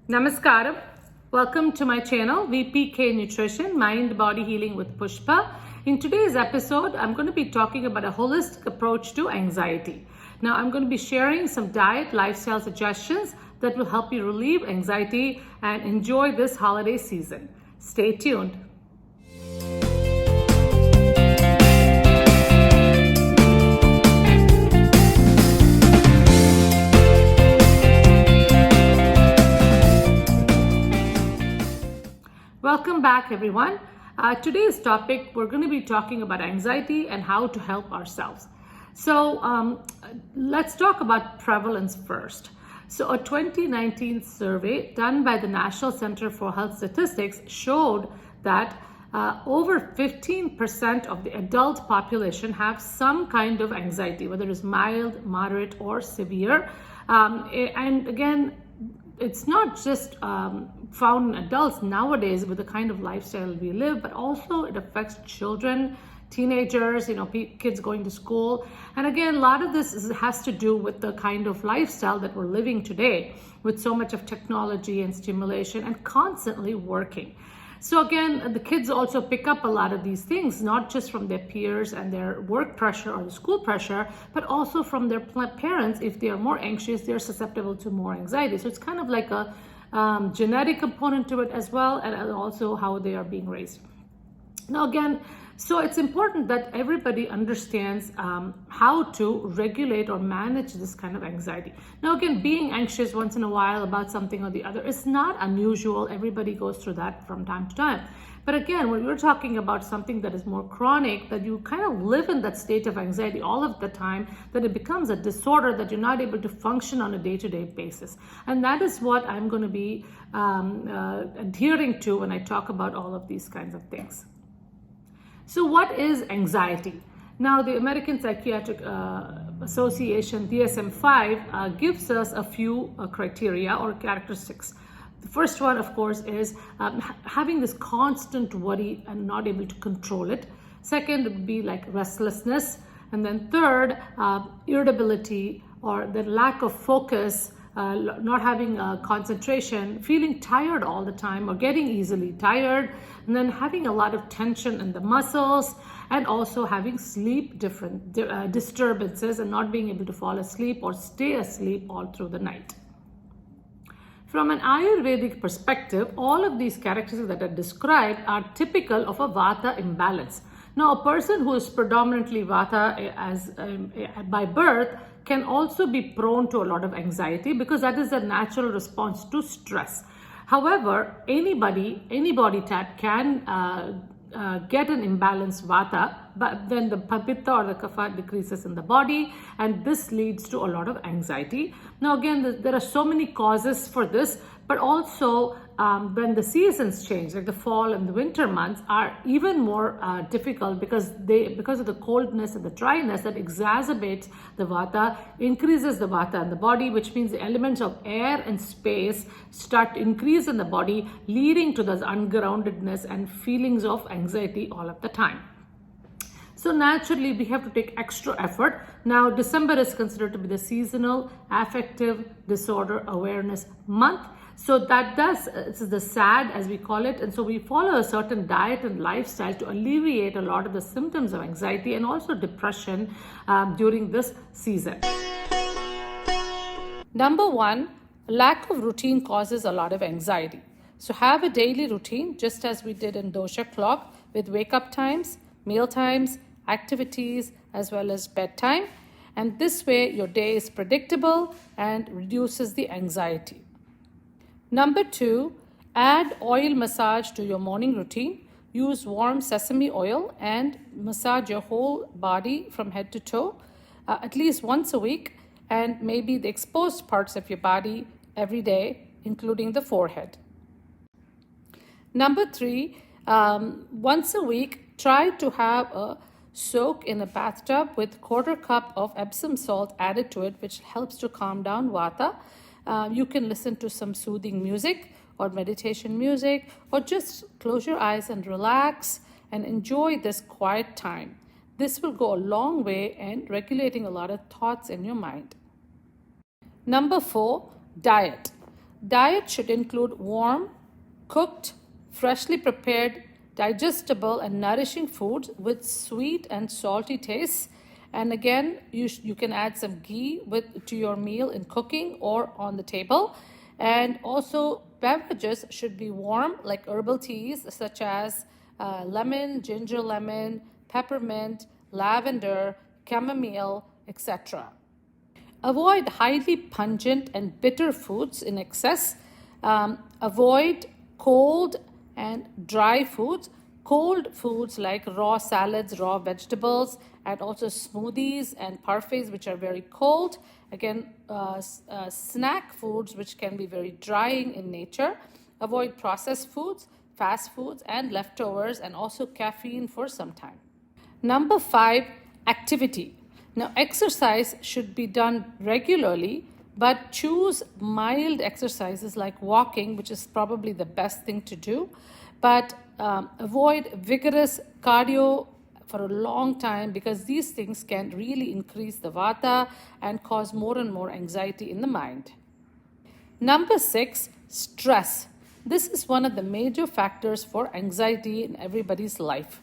Namaskaram. Welcome to my channel, VPK Nutrition, Mind Body Healing with Pushpa. In today's episode, I'm going to be talking about a holistic approach to anxiety. Now, I'm going to be sharing some diet lifestyle suggestions that will help you relieve anxiety and enjoy this holiday season. Stay tuned. Welcome back, everyone. Today's topic, we're going to be talking about anxiety and how to help ourselves. So let's talk about prevalence first. So a 2019 survey done by the National Center for Health Statistics showed that over 15% of the adult population have some kind of anxiety, whether it's mild, moderate, or severe. And again, it's not just found in adults nowadays with the kind of lifestyle we live, but also it affects children, teenagers, kids going to school. And again, a lot of this has to do with the kind of lifestyle that we're living today, with so much of technology and stimulation and constantly working. So again, the kids also pick up a lot of these things, not just from their peers and their work pressure or the school pressure, but also from their parents. If they are more anxious, they're susceptible to more anxiety. So it's kind of like a genetic component to it as well, and also how they are being raised. Now again, so it's important that everybody understands how to regulate or manage this kind of anxiety. Now again, being anxious once in a while about something or the other is not unusual. Everybody goes through that from time to time. But again, when you're talking about something that is more chronic, that you kind of live in that state of anxiety all of the time, that it becomes a disorder that you're not able to function on a day-to-day basis. And that is what I'm going to be adhering to when I talk about all of these kinds of things. So what is anxiety? Now, the American Psychiatric Association, DSM-5, gives us a few criteria or characteristics. The first one, of course, is having this constant worry and not able to control it. Second would be like restlessness. And then third, irritability or the lack of focus, not having concentration, feeling tired all the time or getting easily tired, and then having a lot of tension in the muscles, and also having sleep disturbances and not being able to fall asleep or stay asleep all through the night. From an Ayurvedic perspective, all of these characteristics that are described are typical of a Vata imbalance. Now, a person who is predominantly Vata by birth can also be prone to a lot of anxiety because that is a natural response to stress. However, any body type can get an imbalanced Vata, but then the Pitta or the Kapha decreases in the body, and this leads to a lot of anxiety. Now again, there are so many causes for this, but also when the seasons change, like the fall and the winter months are even more difficult because of the coldness and the dryness that exacerbates the Vata, increases the Vata in the body, which means the elements of air and space start to increase in the body, leading to this ungroundedness and feelings of anxiety all of the time. So naturally, we have to take extra effort. Now, December is considered to be the seasonal affective disorder awareness month. So this is the SAD as we call it. And so we follow a certain diet and lifestyle to alleviate a lot of the symptoms of anxiety and also depression during this season. Number one, lack of routine causes a lot of anxiety. So have a daily routine, just as we did in Dosha Clock, with wake-up times, meal times, activities, as well as bedtime. And this way, your day is predictable and reduces the anxiety. Number two, add oil massage to your morning routine. Use warm sesame oil and massage your whole body from head to toe at least once a week, and maybe the exposed parts of your body every day, including the forehead. Number three, once a week, try to have a soak in a bathtub with 1/4 cup of Epsom salt added to it, which helps to calm down Vata. You can listen to some soothing music or meditation music, or just close your eyes and relax and enjoy this quiet time. This will go a long way in regulating a lot of thoughts in your mind. Number 4, diet. Diet should include warm, cooked, freshly prepared, digestible, and nourishing foods with sweet and salty tastes. And again, you can add some ghee to your meal in cooking or on the table. And also, beverages should be warm, like herbal teas such as lemon, ginger lemon, peppermint, lavender, chamomile, etc. Avoid highly pungent and bitter foods in excess. Avoid cold and dry foods. Cold foods like raw salads, raw vegetables, and also smoothies and parfaits, which are very cold. Again, snack foods, which can be very drying in nature. Avoid processed foods, fast foods, and leftovers, and also caffeine for some time. Number 5, activity. Now, exercise should be done regularly, but choose mild exercises like walking, which is probably the best thing to do. But avoid vigorous cardio for a long time, because these things can really increase the vata and cause more and more anxiety in the mind. Number 6, stress. This is one of the major factors for anxiety in everybody's life.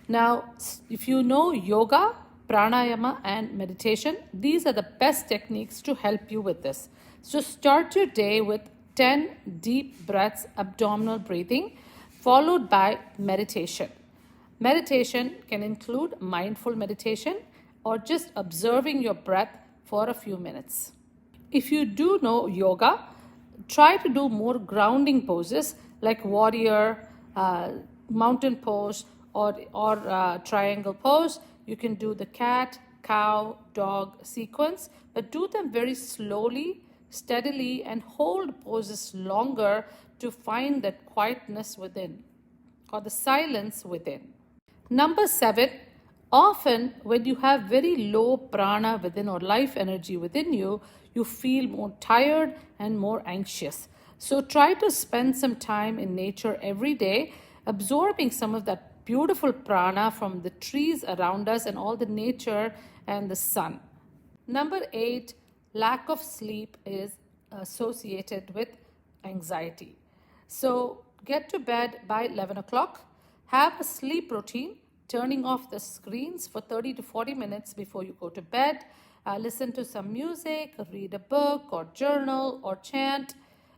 Now, if you know yoga, pranayama, and meditation, these are the best techniques to help you with this. So start your day with 10 deep breaths, abdominal breathing, followed by meditation. Meditation can include mindful meditation or just observing your breath for a few minutes. If you do know yoga, try to do more grounding poses like warrior, mountain pose, or triangle pose. You can do the cat, cow, dog sequence, but do them very slowly, steadily, and hold poses longer to find that quietness within or the silence within. Number 7, often when you have very low prana within or life energy within you, you feel more tired and more anxious. So try to spend some time in nature every day, absorbing some of that beautiful prana from the trees around us and all the nature and the sun. Number 8, lack of sleep is associated with anxiety. So get to bed by 11 o'clock. Have a sleep routine, turning off the screens for 30 to 40 minutes before you go to bed. Listen to some music, read a book or journal or chant.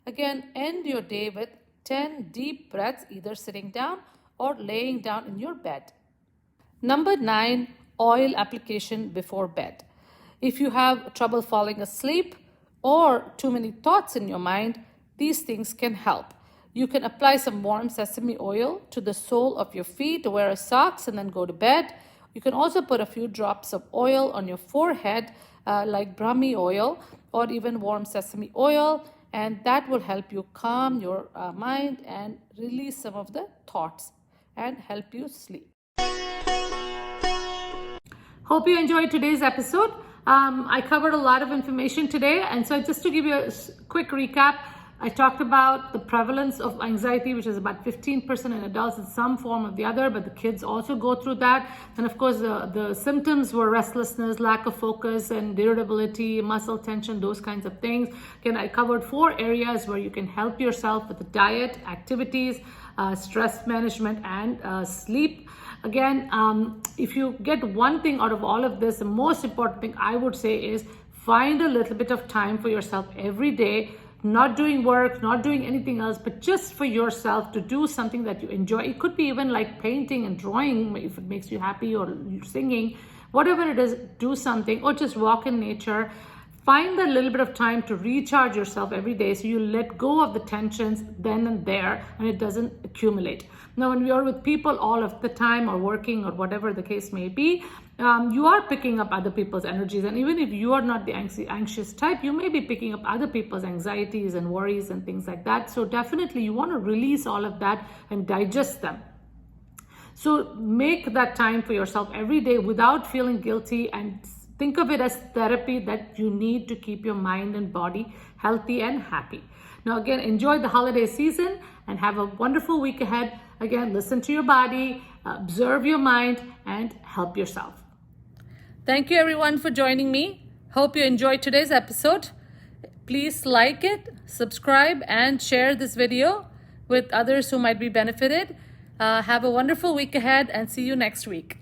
Again, end your day with 10 deep breaths, either sitting down or laying down in your bed. Number 9, oil application before bed. If you have trouble falling asleep or too many thoughts in your mind, these things can help. You can apply some warm sesame oil to the sole of your feet, wear socks, and then go to bed. You can also put a few drops of oil on your forehead, like Brahmi oil or even warm sesame oil, and that will help you calm your mind and release some of the thoughts and help you sleep. Hope you enjoyed today's episode. I covered a lot of information today, and so just to give you a quick recap, I talked about the prevalence of anxiety, which is about 15% in adults in some form or the other, but the kids also go through that. And of course, the symptoms were restlessness, lack of focus, and irritability, muscle tension, those kinds of things. Again, I covered 4 areas where you can help yourself with the diet, activities, stress management, and sleep. Again, if you get one thing out of all of this, the most important thing I would say is find a little bit of time for yourself every day. Not doing work, not doing anything else, but just for yourself to do something that you enjoy. It could be even like painting and drawing if it makes you happy, or singing, whatever it is, do something, or just walk in nature. Find that little bit of time to recharge yourself every day so you let go of the tensions then and there and it doesn't accumulate. Now, when you're with people all of the time or working or whatever the case may be, you are picking up other people's energies. And even if you are not the anxious type, you may be picking up other people's anxieties and worries and things like that. So definitely you want to release all of that and digest them. So make that time for yourself every day without feeling guilty, and think of it as therapy that you need to keep your mind and body healthy and happy. Now, again, enjoy the holiday season and have a wonderful week ahead. Again, listen to your body, observe your mind, and help yourself. Thank you, everyone, for joining me. Hope you enjoyed today's episode. Please like it, subscribe, and share this video with others who might be benefited. Have a wonderful week ahead and see you next week.